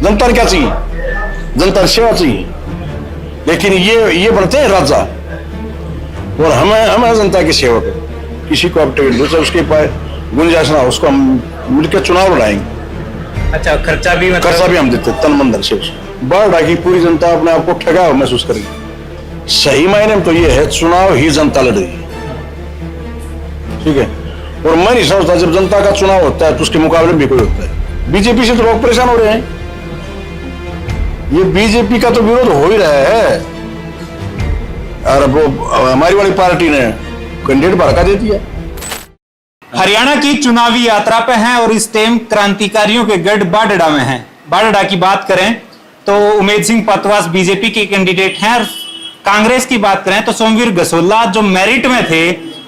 जनता ने क्या चाहिए? जनता ने सेवा चाहिए। लेकिन ये बनते हैं राजा, और हमें जनता की सेवा करो। किसी को आप टिकट दो, चाहे उसके पास गुंजाइश ना, उसको हम मिलकर चुनाव लड़ाएंगे। अच्छा, खर्चा भी हम देते तन मन धन से। उसको बाढ़ डाकी पूरी जनता अपने आप को ठगा महसूस करेगी। सही मायने में तो ये है, चुनाव ही जनता लड़ रही है, ठीक है। और मैं नहीं समझता जब जनता का चुनाव होता है तो उसके मुकाबले भी कोई होता है। बीजेपी से तो लोग परेशान हो रहे हैं, ये बीजेपी का तो विरोध हो ही रहा है, और वो हमारी वाली पार्टी ने कैंडिडेट भड़का दे दिया। हरियाणा की चुनावी यात्रा पे हैं और इस टाइम क्रांतिकारियों के गढ़ बाढ़ड़ा में हैं। बाढ़ड़ा की बात करें तो उमेद सिंह पतवास बीजेपी के कैंडिडेट हैं, और कांग्रेस की बात करें तो सोमवीर गसोला जो मेरिट में थे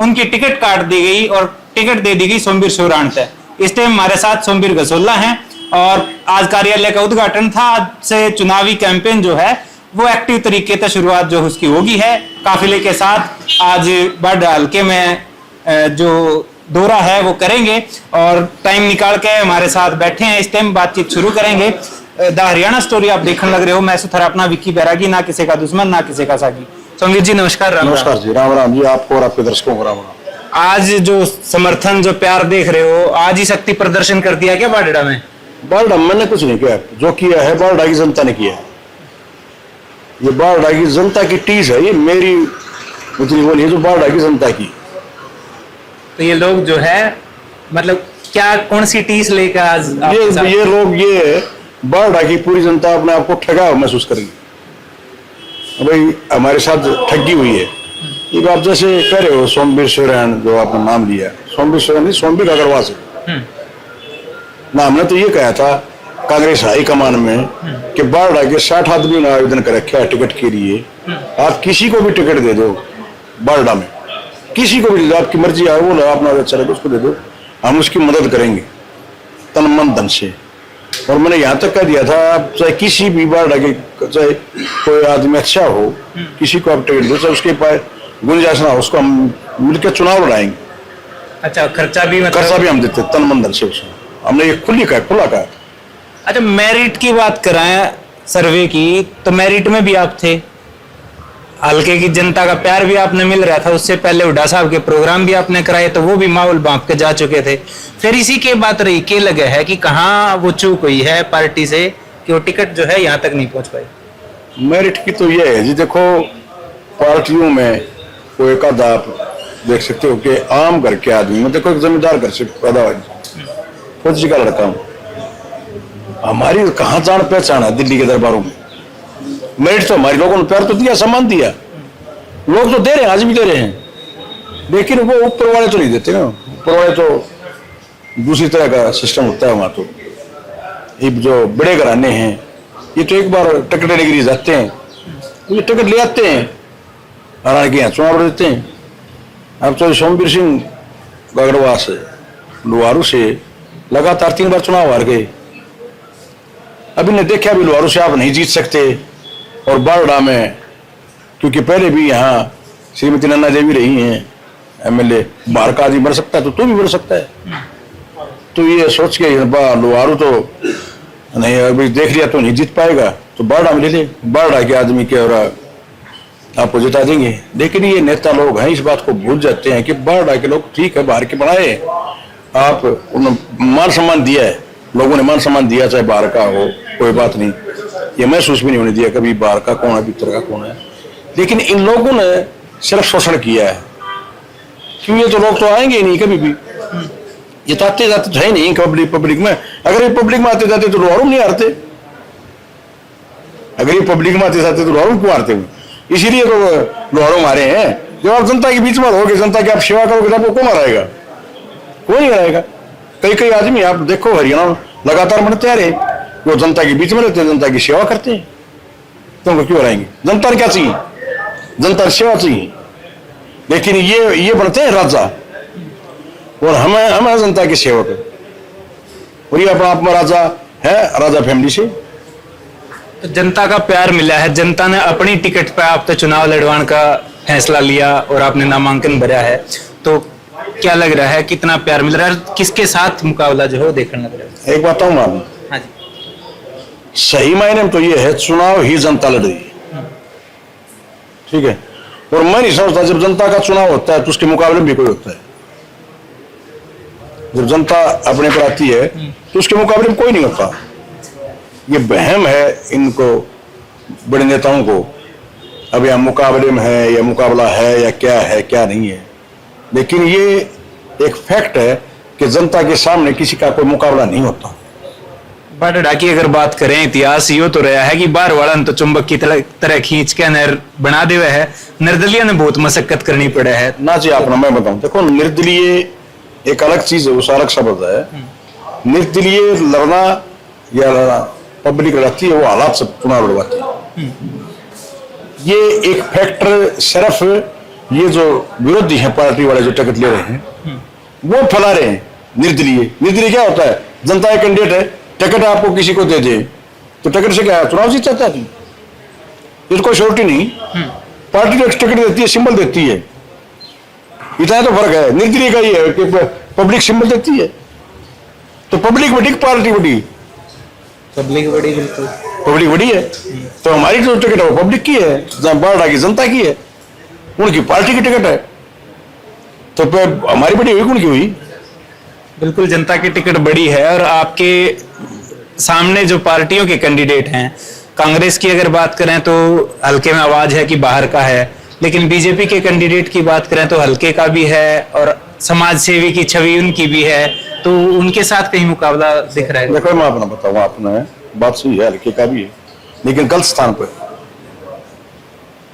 उनकी टिकट काट दी गई और टिकट दे दी गई सोमवीर शोराण से। इस टाइम हमारे साथ सोमवीर गसोला हैं और आज कार्यालय का उद्घाटन था। आज से चुनावी कैंपेन जो है वो एक्टिव तरीके से शुरुआत जो उसकी होगी है। काफिले के साथ आज बाढ़ड़ा हल्के में जो दौरा है वो करेंगे और टाइम निकाल के हमारे साथ बैठे हैं। इस टाइम बातचीत शुरू करेंगे। द हरियाणा स्टोरी आप देखने लग रहे हो। मैं सुथरा अपना विक्की बैरागी, ना किसी का दुश्मन ना किसी का सागी। सोमवीर जी नमस्कार। नमस्कार जी, राम राम जी, आपको और आपके दर्शकों को राम राम। आज जो समर्थन जो प्यार देख रहे हो, आज ही शक्ति प्रदर्शन कर दिया क्या बाढ़ड़ा में? बाढ़ड़ा मैंने कुछ नहीं किया, जो किया है बाढ़ड़ा की जनता ने किया है। ये बाढ़ड़ा की जनता की टीस है, ये मेरी उतनी बोली है जो बाढ़ड़ा की जनता की। तो ये लोग जो है मतलब क्या कौन सी टीस लेकर आज ये लोग ये बाढ़ड़ा की पूरी जनता अपने आप को ठगा महसूस करेगी। भाई हमारे साथ ठगी हुई है। ये आप जैसे कह रहे हो सोमवीर शोराण, जो आपने नाम लिया, सोमवीर शोराण नहीं, सोमवीर अग्रवाल से ना। हमने तो ये कहा था कांग्रेस हाईकमान में कि बाढ़ड़ा के 60 आदमी ने आवेदन कर रखा है टिकट के लिए। आप किसी को भी टिकट दे दो बाढ़ड़ा में, किसी को भी दे दो, आपकी मर्जी है, वो अपना अच्छा लगे उसको दे दो, हम उसकी मदद करेंगे तन मन धन से। और मैंने यहाँ तक कह दिया था, आप चाहे किसी भी बाढ़ड़ा के, चाहे कोई आदमी अच्छा हो, किसी को आप टिकट दो, चाहे उसके पास गुंजाइश ना, उसको हम मिलकर चुनाव लड़ाएंगे। अच्छा, खर्चा भी हम देते तन मन धन से। उसको हमने ये खुला कहा। अच्छा, मेरिट की बात कराएं सर्वे की, तो मेरिट में भी आप थे। हल्के की जनता का प्यार भी आपने मिल रहा था। उससे पहले हुड्डा साहब के प्रोग्राम भी आपने कराए, तो वो भी माहौल बांप के जा चुके थे। फिर इसी के बात रही के लगे है कि कहाँ वो चूक हुई है पार्टी से कि वो टिकट जो है यहाँ तक नहीं पहुंच पाई। मेरिट की तो ये है जी, देखो पार्टियों में कोई एक आधा आप देख सकते हो कि आम घर के आदमी में, देखो एक जमींदार घर से पैदा हुआ फौजी का लड़का हूं, हमारी कहाँ जान पहचान है दिल्ली के दरबारों में। मेरिट तो हमारे लोगों ने प्यार तो दिया, सम्मान दिया, लोग तो दे रहे हैं, आज भी दे रहे हैं, लेकिन वो ऊपर वाले तो नहीं देते ना। ऊपर वाले तो दूसरी तरह का सिस्टम होता है वहां। तो ये जो बड़े घराने हैं, ये तो एक बार टिकट लेने के लिए जाते हैं, ये टिकट ले आते हैं और आगे यहाँ चुनाव लड़ देते हैं। अब तो सोमवीर सिंह अग्रवाल से, लुहारू से लगातार 3 बार चुनाव हार गए। अभी ने देखा भी लुहारू से आप नहीं जीत सकते, और बाढ़ड़ा में क्योंकि पहले भी यहाँ श्रीमती नन्ना देवी रही हैं एमएलए, बाहर का आदमी बन सकता है तो तू भी बन सकता है। तो ये सोच के लुहारू तो नहीं, अभी देख लिया तो नहीं जीत पाएगा, तो बाढ़ड़ा में ले ले, बाढ़ड़ा के आदमी के और आपको जिता देंगे। लेकिन ये नेता लोग हैं इस बात को भूल जाते हैं कि बाढ़ड़ा के लोग ठीक है, बाहर के बनाए, आप उन्होंने मान सम्मान दिया है, लोगों ने मान सम्मान दिया, चाहे बाहर का हो कोई बात नहीं, ये महसूस भी नहीं होने दिया कभी बाहर का कौन है भीतर का कौन है। लेकिन इन लोगों ने सिर्फ शोषण किया है, क्यों? ये तो लोग तो आएंगे ही नहीं कभी भी, ये तो आते जाते है नहीं पब्लिक में। अगर ये पब्लिक में आते जाते तो लुहारू नहीं हारते, अगर ये पब्लिक में आते जाते तो लुहारू क्यों हारते हुए? इसीलिए तो लुहारू मारे हैं। जब आप जनता के बीच में रहोगे, जनता की आप सेवा करोगे तो आपको कौन हराएगा? कोई नहीं हराएगा। कई आदमी आप देखो हरियाणा लगातार बनते आ रहे, वो जनता के बीच में रहते हैं, जनता की सेवा करते हैं, तुमको क्यों हराएंगे? जनता ने क्या चाहिए? जनता सेवा चाहिए। लेकिन ये बनते हैं राजा, और हमें जनता की सेवा करो। और ये अपना राजा है, राजा फैमिली से। तो जनता का प्यार मिला है, जनता ने अपनी टिकट पे आप तो चुनाव लड़वाने का फैसला लिया और आपने नामांकन भरा है, तो क्या लग रहा है कितना प्यार मिल रहा है? किसके साथ मुकाबला जो है वो देखने लग रहा है? एक बात बताऊं मालूम, हाँ जी। सही मायने में तो ये है, चुनाव ही जनता लड़ रही है, ठीक है। और मैं नहीं समझता जब जनता का चुनाव होता है तो उसके मुकाबले में भी कोई होता है। जब जनता अपने पर आती है तो उसके मुकाबले में कोई नहीं होता। ये वहम है इनको, बड़े नेताओं को, अब यह मुकाबले में है या मुकाबला है या क्या नहीं है। लेकिन ये एक फैक्ट है कि जनता के सामने किसी का कोई मुकाबला नहीं होता। बाडड़ा की अगर बात करें, इतिहास यो तो रहा है कि बाहर वाला तो चुंबक की तरह खींच के नहर बना दे है। निर्दलीय ने बहुत मशक्कत करनी पड़े है ना जी। आपने मैं बताऊं, देखो निर्दलीय एक अलग चीज है, उस अलग शब्द है। निर्दलीय लड़ना या पब्लिक लड़ती है, वो हालात से चुनाव लड़वाती है। ये एक फैक्टर सिर्फ ये जो विरोधी हैं पार्टी वाले जो टिकट ले रहे हैं वो फैला रहे हैं। निर्दलीय क्या होता है? जनता एक कैंडिडेट है, टिकट आपको किसी को दे दे तो टिकट से क्या है? चुनाव जीत जाता है। इसको कोई श्योरिटी नहीं। पार्टी तो टिकट देती है, सिंबल देती है, इतना तो फर्क है। निर्दलीय का ये है कि पब्लिक सिंबल देती है, तो पब्लिक बड़ी, पार्टी बड़ी, पब्लिक बड़ी, बिल्कुल पब्लिक बड़ी है। तो हमारी जो टिकट है वो पब्लिक की है, बारडा की जनता की है, उनकी पार्टी की टिकट है, तो हमारी बड़ी हुई, उनकी हुई। बिल्कुल जनता की टिकट बड़ी है। और आपके सामने जो पार्टियों के कैंडिडेट हैं, कांग्रेस की अगर बात करें तो हल्के में आवाज है कि बाहर का है, लेकिन बीजेपी के कैंडिडेट की बात करें तो हल्के का भी है और समाज सेवी की छवि उनकी भी है, तो उनके साथ कहीं मुकाबला दिख रहा है? देखो मैं अपना बताऊँ, आपने बात सही है, हल्के का भी है, लेकिन गलत स्थान पर।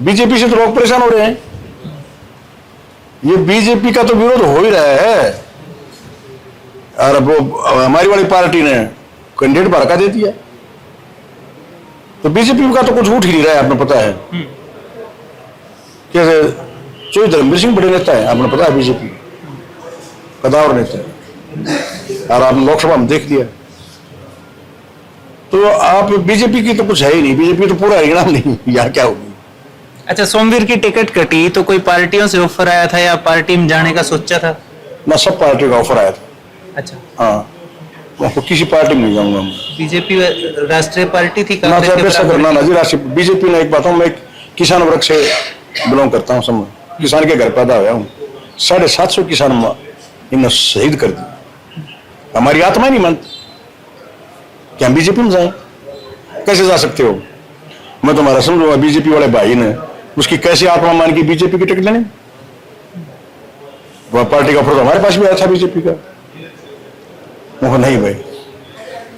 बीजेपी से तो लोग परेशान हो रहे हैं। ये बीजेपी का तो विरोध हो ही रहा है, और वो हमारी वाली पार्टी ने कैंडिडेट बाहर का दे दिया, तो बीजेपी का तो कुछ उठ ही नहीं रहा है। आपने पता है कैसे चौधरी धर्मवीर सिंह बड़े नेता है, आपने पता है, बीजेपी कदावर नेता है, और आपने लोकसभा में देख लिया। तो आप बीजेपी की तो कुछ है ही नहीं, बीजेपी तो पूरा हरियाणा नहीं, यहाँ क्या होगी। अच्छा, सोमवीर की टिकट कटी तो कोई पार्टियों से ऑफर आया था या पार्टी में जाने का सोचा था? ना, सब पार्टी का ऑफर आया था। अच्छा, हाँ, तो किसी पार्टी में नहीं जाऊंगा मैं। बीजेपी राष्ट्रीय पार्टी थी ना जी, राष्ट्रीय बीजेपी ने, एक बात हूँ, मैं किसान वर्ग से बिलोंग करता हूँ, समझ, किसान के घर पैदा हुआ हूँ। 750 किसान इन्हें शहीद कर दिया। हमारी आत्मा नहीं मानती कि हम बीजेपी में जाए। कैसे जा सकते हो? मैं तुम्हारा समझूंगा, बीजेपी वाले भाई ने उसकी कैसी आत्मा मान की बीजेपी की टिकट लेने। वह पार्टी का फोटो हमारे पास भी आया था बीजेपी का। नहीं भाई,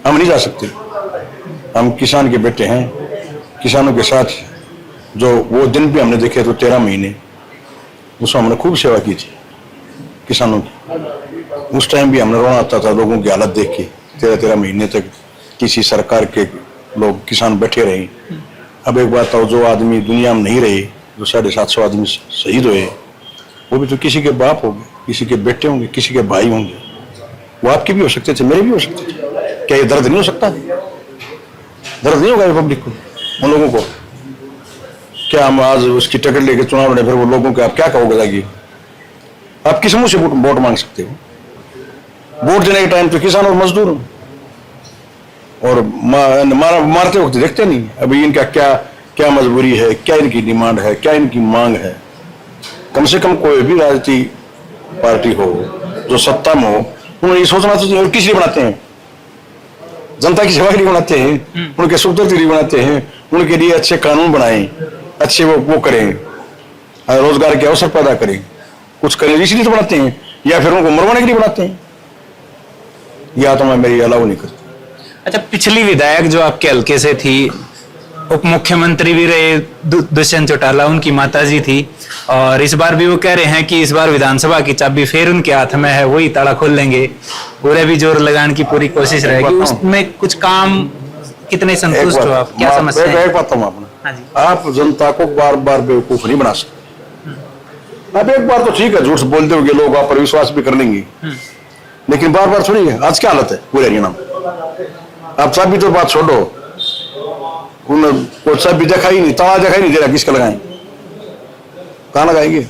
हम नहीं जा सकते। हम किसान के बेटे हैं, किसानों के साथ जो वो दिन भी हमने देखे तो 13 महीने उसमें हमने खूब सेवा की थी किसानों की। उस टाइम भी हमने रोना आता था लोगों की हालत देख के। 13 महीने तक किसी सरकार के लोग किसान बैठे रहे। अब एक बात तो, जो आदमी दुनिया में नहीं रहे, जो 750 आदमी शहीद हुए, वो भी तो किसी के बाप होंगे, किसी के बेटे होंगे, किसी के भाई होंगे। वो आपके भी हो सकते थे, मेरे भी हो सकते थे। क्या ये दर्द नहीं हो सकता? दर्द नहीं होगा पब्लिक को, उन लोगों को? क्या हम आज उसकी टिकट लेके चुनाव लड़े, फिर वो लोगों के आप क्या कहोगे? जाइए, आप किस मुंह से वोट मांग सकते हो? वोट देने के टाइम तो किसान और मजदूर और मारते वक्त देखते नहीं अभी इनका क्या मजबूरी है, क्या इनकी डिमांड है, क्या इनकी मांग है। कम से कम कोई भी राजनीतिक पार्टी हो जो सत्ता में हो, उन्हें ये सोचना चाहिए। और किस लिए बनाते हैं? जनता की सेवा के लिए बनाते हैं, उनके सुख दुख के लिए बनाते हैं, उनके लिए अच्छे कानून बनाएं, अच्छे वो करें, रोजगार के अवसर पैदा करें, कुछ करें, इसलिए तो बनाते हैं। या फिर उनको मरवाने के लिए बनाते हैं। यह तो मैं मेरी अलाउ नहीं करती। अच्छा, पिछली विधायक जो आपके हल्के से थी, उप मुख्यमंत्री भी रहे दुष्यंत चौटाला, उनकी माताजी थी, और इस बार भी वो कह रहे हैं कि इस बार विधानसभा की चाबी फिर उनके हाथ में है, वही ताला खोल लेंगे। पूरे भी जोर लगाने की पूरी कोशिश रहेगी। उसमें कुछ काम कितने संतुष्ट हो आप? क्या समस्या है? एक बात आप जनता को बार बार बेवकूफ नहीं बना सकते। अब एक बार तो ठीक है, झूठ बोलते होंगे लोग, आप पर विश्वास भी कर लेंगे, लेकिन बार बार थोड़ी है। आज क्या हालत है पूरे हरियाणा में? आप चाबी तो बात छोड़ो, कोई चाबी देखा ही नहीं, ताला देखा ही नहीं दे रहा, किसका लगाएं? कहाँ लगाएंगे?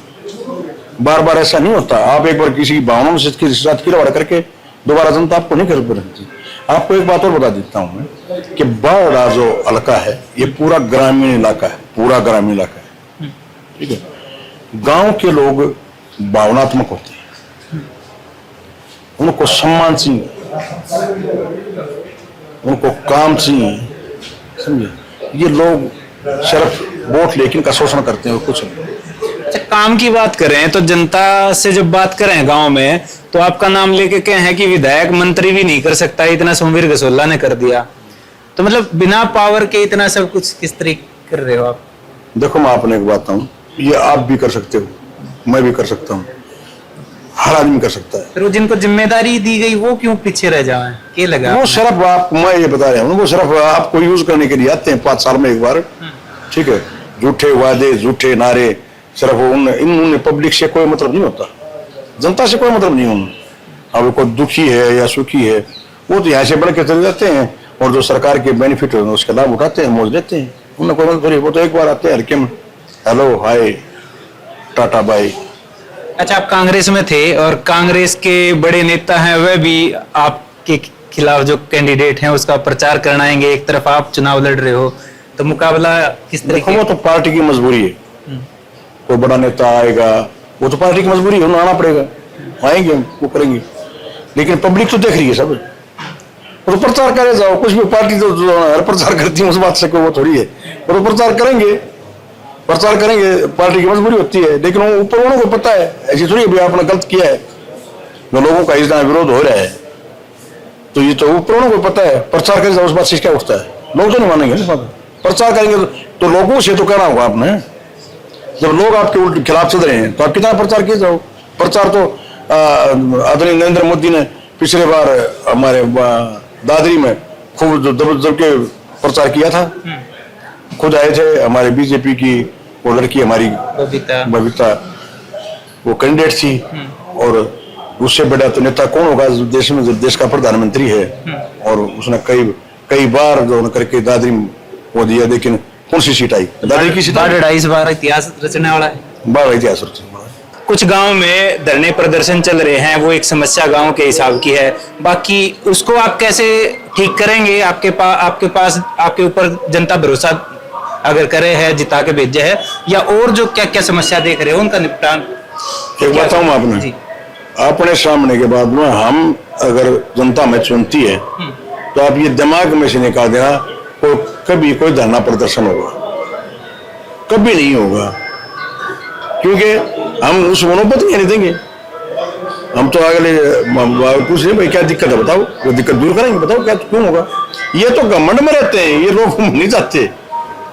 बार बार ऐसा नहीं होता। आप एक बार किसी भावनाओं से साथ खिलवाड़ करके दोबारा जनता आपको नहीं कर सकती। आपको एक बात और बता देता हूं मैं कि बारड़ा जो इलाका है ये पूरा ग्रामीण इलाका है, पूरा ग्रामीण इलाका है, ठीक है। गांव के लोग भावनात्मक होते हैं, उनको सम्मान चाहिए, उनको काम चाहिए, समझे। ये लोग सिर्फ वोट लेकिन का शोषण करते हैं और कुछ नहीं। अच्छा, काम की बात करें तो जनता से जब बात करें गांव में तो आपका नाम लेके कहे हैं कि विधायक मंत्री भी नहीं कर सकता, इतना सोमवीर गसोला ने कर दिया। तो मतलब बिना पावर के इतना सब कुछ किस तरीके कर रहे हो आप? देखो मैं आपने एक बात बताऊं, ये आप भी कर सकते हो, मैं भी कर सकता हूँ, हर आदमी कर सकता है। फिर जिनको जिम्मेदारी दी गई वो क्यों पीछे रह जाए? क्या लगा? वो सिर्फ आप, मैं ये बता रहा हूँ, वो सिर्फ आपको यूज करने के लिए आते हैं 5 साल में एक बार, ठीक है। झूठे वादे, झूठे नारे, सिर्फ इन्होंने पब्लिक से कोई मतलब नहीं होता, जनता से कोई मतलब नहीं होता। अब कोई दुखी है या सुखी है वो तो यहाँ से बढ़ के चले जाते हैं और जो सरकार के बेनिफिट है उसका लाभ उठाते हैं, मौज लेते हैं, उन्हें कोई मतलब थोड़ी। वो तो एक बार आते हैं हल्के में, हेलो हाय टाटा बाय। अच्छा, आप कांग्रेस में थे और कांग्रेस के बड़े नेता हैं, वह भी आपके खिलाफ जो कैंडिडेट हैं उसका प्रचार करना आएंगे, एक तरफ आप चुनाव लड़ रहे हो, तो मुकाबला किस तरीके? वो तो पार्टी की मजबूरी है, कोई बड़ा नेता आएगा वो तो पार्टी की मजबूरी है, उन्हें आना पड़ेगा, आएंगे वो करेंगे, लेकिन पब्लिक तो देख रही है सब। वो तो प्रचार करे जाओ, कुछ भी पार्टी तो हर प्रचार करती है, उस बात से कोई वो थोड़ी है, वो तो प्रचार करेंगे, पार्टी की मजबूरी होती है। लेकिन वो ऊपर वालों को पता है, ऐसी थोड़ी भी आपने गलत किया है, जो लोगों का इतना विरोध हो रहा है, तो ये तो ऊपर वालों को पता है। प्रचार करे जाओ, उस बात से क्या होता है, लोग तो नहीं मानेंगे ना। प्रचार करेंगे तो लोगों से तो कहना होगा आपने, जब लोग आपके उल्टे खिलाफ चल रहे हैं तो आप कितना प्रचार किए जाओ। प्रचार तो आदरणीय नरेंद्र मोदी ने पिछले बार हमारे दादरी में खूब दब के प्रचार किया था, खुद आए थे हमारे बीजेपी की वो लड़की हमारी बबीता, वो कैंडिडेट थी, और उससे बड़ा तो नेता कौन होगा देश में, जो देश का प्रधानमंत्री है, और उसने कई बार जो करके दादरी वो दिया, लेकिन कौन सी सीट आई? दादरी की सीट। इस बार इतिहास रचने वाला है, बड़ा इतिहास रचने वाला है। कुछ गांव में धरने प्रदर्शन चल रहे हैं, वो एक समस्या गांव के हिसाब की है, बाकी उसको आप कैसे ठीक करेंगे? आपके पास आपके ऊपर जनता भरोसा अगर करे है, जिता के भेजे है, या और जो क्या क्या समस्या देख रहे हो उनका निपटान? एक बताऊं आपने, अपने सामने के बाद में हम अगर जनता में चुनती है तो आप ये दिमाग में से निकाल देना, कभी कोई धरना प्रदर्शन होगा, कभी नहीं होगा, क्योंकि हम उस मनोबत नहीं देंगे। हम तो अगले पूछ रहे भाई क्या दिक्कत है बताओ, वो दिक्कत दूर करेंगे, बताओ क्या क्यों होगा। ये तो घमंड में रहते हैं, ये लोग नहीं चाहते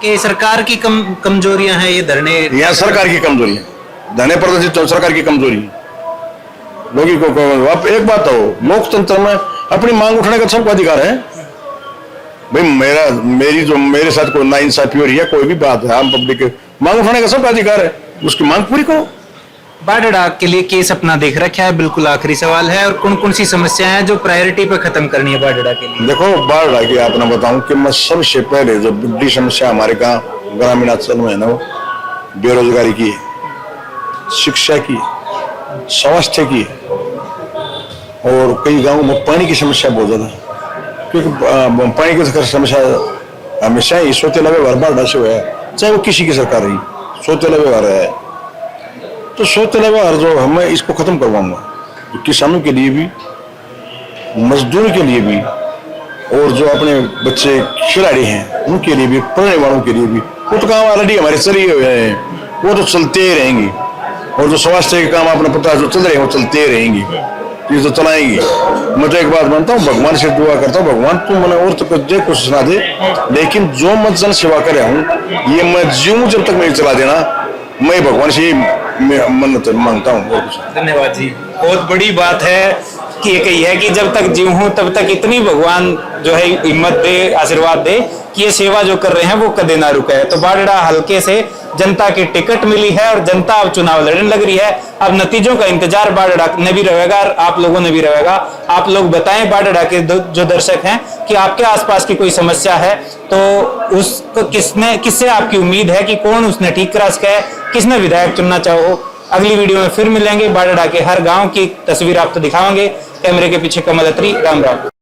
कि सरकार की कमजोरियां हैं ये धरने, यहाँ सरकार की कमजोरी है, धरने प्रदर्शित तो सरकार की कमजोरी है। लोगों को आप एक बात हो, लोकतंत्र में अपनी मांग उठाने का सबको अधिकार है भाई। मेरे साथ कोई नाइंसाफी हो रही है, कोई भी बात है, आम पब्लिक मांग उठाने का सबका अधिकार है, उसकी मांग पूरी करो। बाढ़ के लिए केस अपना देख रखा है, बिल्कुल आखिरी सवाल है, और कौन कौन सी समस्याएं हैं जो प्रायोरिटी पे खत्म करनी है बाढ़ के लिए? देखो बाढ़ की आपने बताऊं कि मैं सबसे पहले जो बड़ी समस्या हमारे गाँव ग्रामीण अंचल में है ना, वो बेरोजगारी की, शिक्षा की, स्वास्थ्य की, और कई गाँवों में पानी की समस्या बहुत ज्यादा है, क्योंकि पानी की समस्या हमेशा ही सोतेला व्यवहार बाढ़ से हुआ है, चाहे वो किसी की सरकार रही, सोतेला व्यवहार है। तो सोतेला व्यवहार जो मैं इसको खत्म करवाऊंगा, तो किसानों के लिए भी, मजदूरों के लिए भी, और जो अपने बच्चे खिलाड़ी हैं उनके लिए भी, पढ़ने वालों के लिए भी, वो तो काम ऑलरेडी हमारे चले हुए हैं, वो तो चलते रहेंगे। और जो स्वास्थ्य के काम आपने पता है जो चल रहे हैं वो चलते रहेंगे, ये तो चलाएंगे। मैं तो एक बात मानता हूँ, भगवान से दुआ करता हूँ, भगवान तू मैंने और तो कुछ सुना दे, लेकिन जो मैं जन सेवा कर रहा हूँ ये मैं जीऊं जब तक मैं चला देना, मैं भगवान से मन्नत मांगता हूँ। धन्यवाद जी, बहुत बड़ी बात है कि ये कही है कि जब तक जीव हूं तब तक इतनी भगवान जो है हिम्मत दे, आशीर्वाद दे कि ये सेवा जो कर रहे हैं वो कदे ना रुके। तो बाढ़ हल्के से जनता की टिकट मिली है और जनता अब चुनाव लड़ने लग रही है। अब नतीजों का इंतजार बाढ़ ने भी रहेगा और आप लोगों ने भी रहेगा। आप लोग बताएं बाढ़ के जो दर्शक हैं कि आपके आसपास की कोई समस्या है तो उसको किससे आपकी उम्मीद है कि कौन उसने ठीक करा सके, किसने विधायक चुनना चाहो। अगली वीडियो में फिर मिलेंगे, बाढ़ के हर गांव की तस्वीर आपको दिखाएंगे। कैमरे के पीछे कमल अत्री, राम राम।